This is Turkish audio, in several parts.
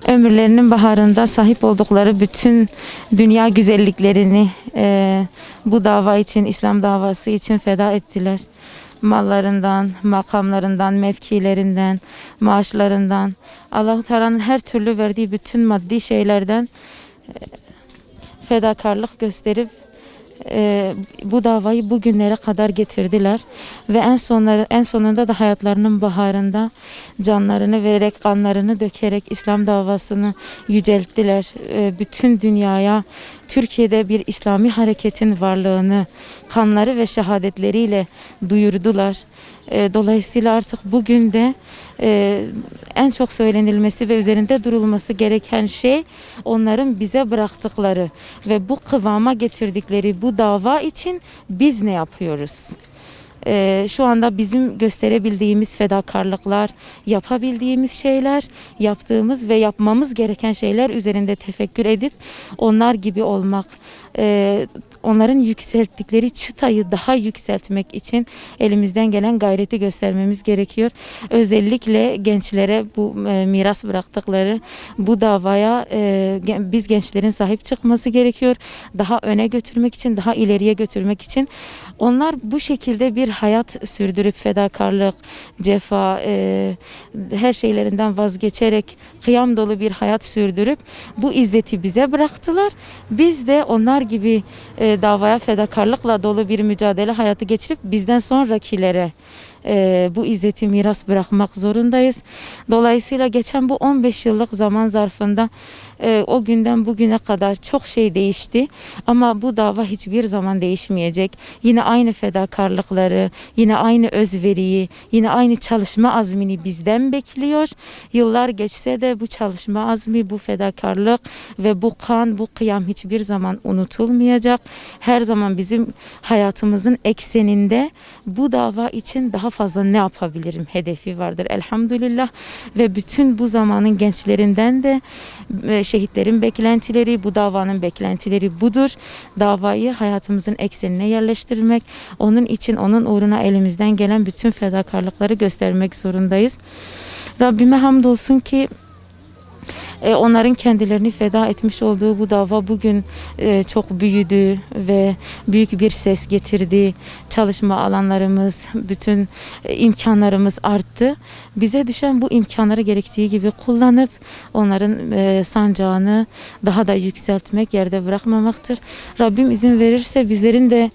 Ömürlerinin baharında sahip oldukları bütün dünya güzelliklerini bu dava için, İslam davası için feda ettiler. Mallarından, makamlarından, mevkilerinden, maaşlarından, Allah-u Teala'nın her türlü verdiği bütün maddi şeylerden fedakarlık gösterip bu davayı bugünlere kadar getirdiler ve en sonunda da hayatlarının baharında canlarını vererek, kanlarını dökerek İslam davasını yücelttiler. Bütün dünyaya Türkiye'de bir İslami hareketin varlığını kanları ve şehadetleriyle duyurdular. Dolayısıyla artık bugün de en çok söylenilmesi ve üzerinde durulması gereken şey onların bize bıraktıkları ve bu kıvama getirdikleri bu dava için biz ne yapıyoruz? Şu anda bizim gösterebildiğimiz fedakarlıklar, yapabildiğimiz şeyler, yaptığımız ve yapmamız gereken şeyler üzerinde tefekkür edip onlar gibi olmak, onların yükselttikleri çıtayı daha yükseltmek için elimizden gelen gayreti göstermemiz gerekiyor. Özellikle gençlere bu miras bıraktıkları bu davaya biz gençlerin sahip çıkması gerekiyor. Daha öne götürmek için, daha ileriye götürmek için. Onlar bu şekilde bir hayat sürdürüp fedakarlık, cefa, her şeylerinden vazgeçerek kıyam dolu bir hayat sürdürüp bu izzeti bize bıraktılar. Biz de onlar gibi davaya fedakarlıkla dolu bir mücadele hayatı geçirip bizden sonrakilere bu izzeti miras bırakmak zorundayız. Dolayısıyla geçen bu 15 yıllık zaman zarfında o günden bugüne kadar çok şey değişti ama bu dava hiçbir zaman değişmeyecek. Yine aynı fedakarlıkları, yine aynı özveriyi, yine aynı çalışma azmini bizden bekliyor. Yıllar geçse de bu çalışma azmi, bu fedakarlık ve bu kan, bu kıyam hiçbir zaman unutulmayacak. Her zaman bizim hayatımızın ekseninde bu dava için daha fazla ne yapabilirim hedefi vardır elhamdülillah ve bütün bu zamanın gençlerinden de şehitlerin beklentileri, bu davanın beklentileri budur. Davayı hayatımızın eksenine yerleştirmek, onun için, onun uğruna elimizden gelen bütün fedakarlıkları göstermek zorundayız. Rabbime hamdolsun ki onların kendilerini feda etmiş olduğu bu dava bugün çok büyüdü ve büyük bir ses getirdi. Çalışma alanlarımız, bütün imkanlarımız arttı. Bize düşen bu imkanları gerektiği gibi kullanıp onların sancağını daha da yükseltmek, yerde bırakmamaktır. Rabbim izin verirse bizlerin de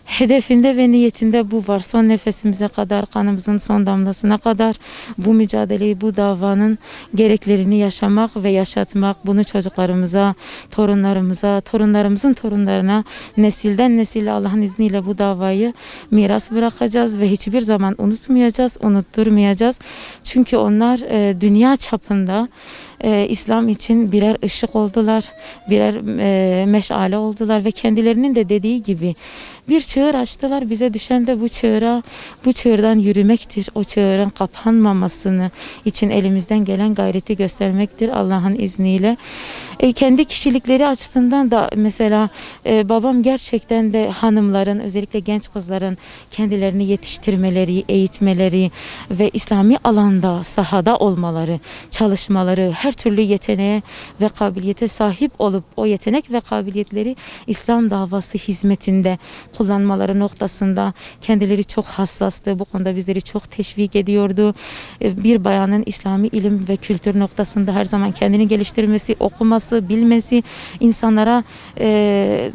hedefinde ve niyetinde bu var. Son nefesimize kadar, kanımızın son damlasına kadar bu mücadeleyi, bu davanın gereklerini yaşamak ve yaşatmak, bunu çocuklarımıza, torunlarımıza, torunlarımızın torunlarına, nesilden nesile Allah'ın izniyle bu davayı miras bırakacağız ve hiçbir zaman unutmayacağız, unutturmayacağız. Çünkü onlar dünya çapında İslam için birer ışık oldular, birer meşale oldular ve kendilerinin de dediği gibi bir çığır açtılar. Bize düşen de bu çığırdan yürümektir. O çığırın kapanmamasını için elimizden gelen gayreti göstermektir Allah'ın izniyle. Kendi kişilikleri açısından da mesela babam gerçekten de hanımların, özellikle genç kızların kendilerini yetiştirmeleri, eğitmeleri ve İslami alanda, sahada olmaları, çalışmaları, her türlü yeteneğe ve kabiliyete sahip olup o yetenek ve kabiliyetleri İslam davası hizmetinde kullanmaları noktasında kendileri çok hassastı. Bu konuda bizleri çok teşvik ediyordu. Bir bayanın İslami ilim ve kültür noktasında her zaman kendini geliştirmesi, okuması, bilmesi, insanlara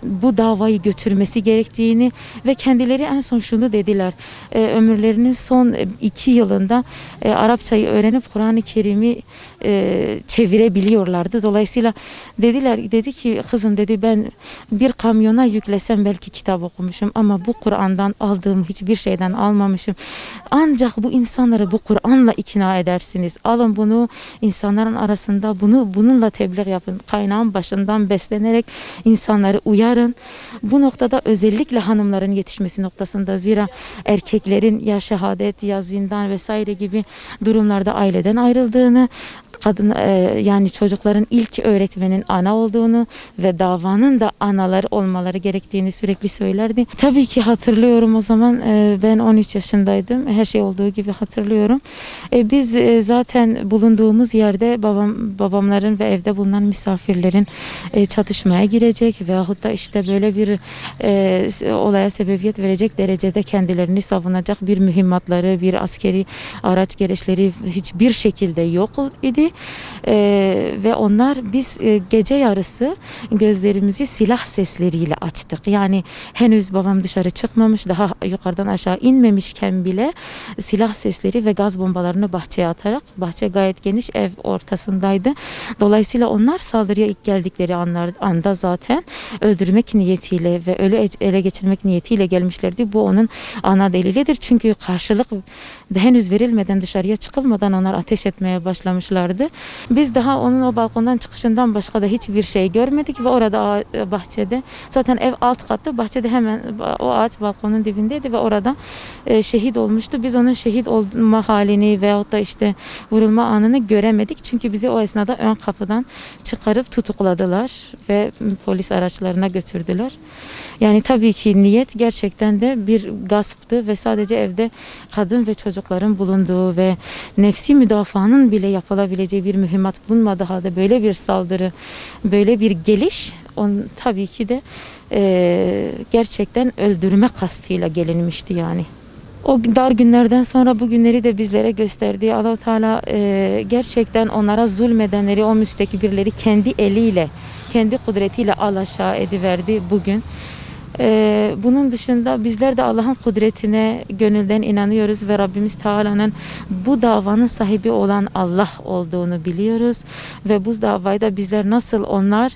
bu davayı götürmesi gerektiğini ve kendileri en son şunu dediler. Ömürlerinin son 2 yılında Arapçayı öğrenip Kur'an-ı Kerim'i çevirebiliyorlardı. Dolayısıyla dedi ki kızım dedi ben bir kamyona yüklesem belki kitap okumuşum ama bu Kur'an'dan aldığım hiçbir şeyden almamışım. Ancak bu insanları bu Kur'an'la ikna edersiniz. Alın bunu insanların arasında bununla tebliğ yapın. Kaynağın başından beslenerek insanları uyarın. Bu noktada özellikle hanımların yetişmesi noktasında zira erkeklerin ya şehadet ya zindan vesaire gibi durumlarda aileden ayrıldığını kadın yani çocukların ilk öğretmenin ana olduğunu ve davanın da anaları olmaları gerektiğini sürekli söylerdi. Tabii ki hatırlıyorum o zaman ben 13 yaşındaydım. Her şey olduğu gibi hatırlıyorum. Biz zaten bulunduğumuz yerde babamların ve evde bulunan misafirlerin çatışmaya girecek veyahut da işte böyle bir olaya sebebiyet verecek derecede kendilerini savunacak bir mühimmatları, bir askeri araç gereçleri hiçbir şekilde yok idi. Ve biz gece yarısı gözlerimizi silah sesleriyle açtık. Yani henüz babam dışarı çıkmamış, daha yukarıdan aşağı inmemişken bile silah sesleri ve gaz bombalarını bahçeye atarak, bahçe gayet geniş, ev ortasındaydı. Dolayısıyla onlar saldırıya ilk geldikleri anda zaten öldürmek niyetiyle ve ele geçirmek niyetiyle gelmişlerdi. Bu onun ana delilidir. Çünkü karşılık henüz verilmeden, dışarıya çıkılmadan onlar ateş etmeye başlamışlardı. Biz daha onun o balkondan çıkışından başka da hiçbir şey görmedik ve orada bahçede, zaten ev alt kattı, bahçede hemen o ağaç balkonun dibindeydi ve orada şehit olmuştu. Biz onun şehit olma halini veyahut da işte vurulma anını göremedik. Çünkü bizi o esnada ön kapıdan çıkarıp tutukladılar ve polis araçlarına götürdüler. Yani tabii ki niyet gerçekten de bir gasptı ve sadece evde kadın ve çocukların bulunduğu ve nefsi müdafaanın bile yapılabileceği bir mühimmat bulunmadığı halde böyle bir saldırı, böyle bir geliş tabii ki de gerçekten öldürme kastıyla gelinmişti yani. O dar günlerden sonra bu günleri de bizlere gösterdiği Allah-u Teala gerçekten onlara zulmedenleri, o müstekbirleri kendi eliyle, kendi kudretiyle alaşağı ediverdi bugün. Bunun dışında bizler de Allah'ın kudretine gönülden inanıyoruz ve Rabbimiz Teala'nın bu davanın sahibi olan Allah olduğunu biliyoruz ve bu davayı da bizler nasıl onlar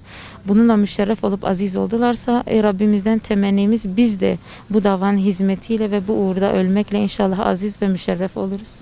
bununla müşerref olup aziz oldularsa Rabbimizden temennimiz biz de bu davanın hizmetiyle ve bu uğurda ölmekle inşallah aziz ve müşerref oluruz.